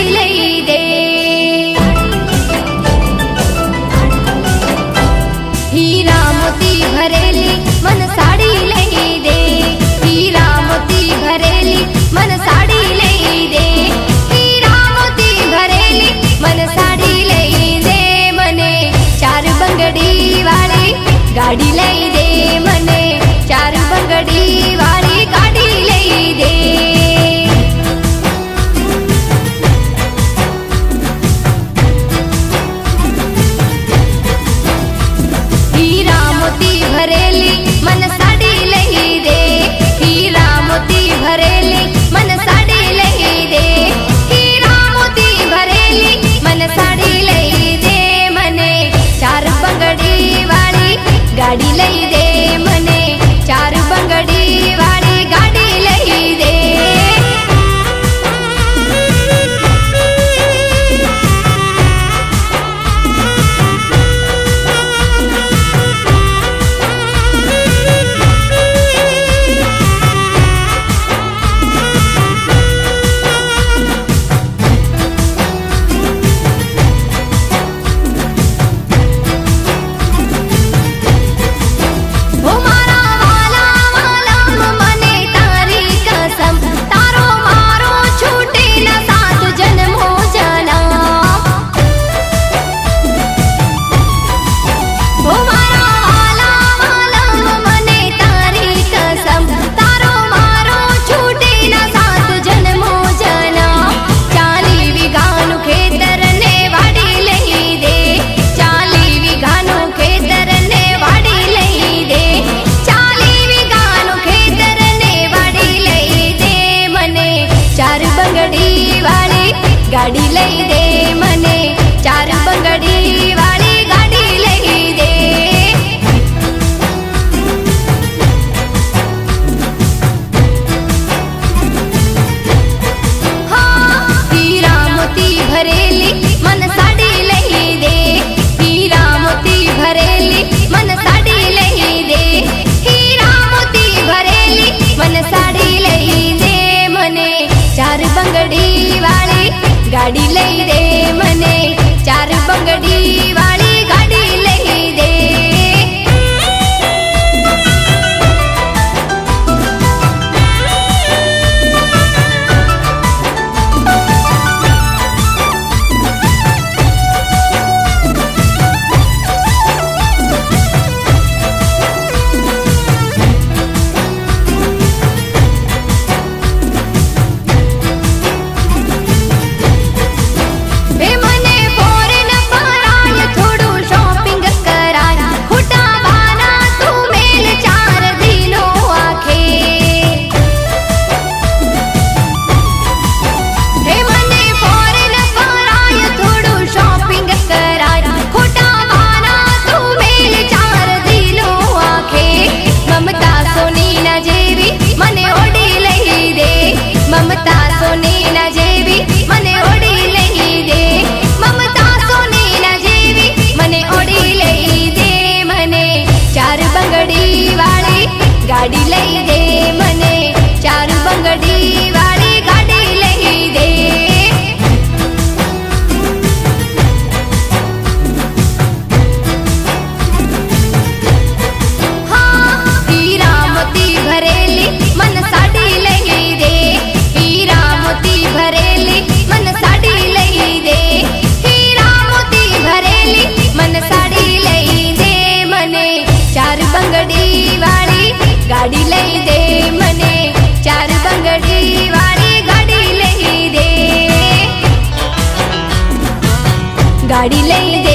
લઈ દે હીરા મોતી ભરેલી મન સાડી લઈ દે હીરા મોતી ભરેલી મન સાડી લઈ દે હીરા મોતી ભરેલી મન સાડી લઈ દે મને ચાર બંગડી વાળી ગાડી લઈ દે મને ચાર બંગડી વાળી ગાડી લઈ દે હીરા મોતી ભરેલી મન સાડી લઈ દે હીરા મોતી ભરેલી મન સાડી લઈ દે હીરા મોતી ભરેલી મન સાડી લઈ દે મને ચાર બંગડી વાળી ગાડી લઈ દે મને ચાર બંગડી વાળી ગાડી લઈ દે ગાડી લઈ દે મને ચાર બંગડી વાળી ગાડી લઈ દે હીરા મોતી ભરેલી મન સાડી લઈ દે હીરા મોતી ભરેલી મન સાડી લઈ દે હીરા મોતી ભરેલી મન સાડી લઈ દે મને ચાર બંગડી વાળી ગાડી લઈ દે મને ચાર બંગડી વાળી ગાડી લઈ દે મમતા સોનીના જેવી મને ઓડી લઈ દે મમતા સોનીના જેવી મને ઓડી લઈ દે મને ચાર બંગડી વાળી ગાડી લઈ દે મને ચાર બંગડી વાળી ગાડી લઈ દે હીરા મોતી ભરેલી મન સાડી લઈ દે હીરા મોતી ભરેલી મન સાડી લઈ દે હીરા મોતી ભરેલી મન સાડી લઈ દે મને ચાર બંગડી વાળી ગાડી લઈ દે મને ચાર બંગડી વાળી ગાડી લઈ દે ગાડી લઈ દે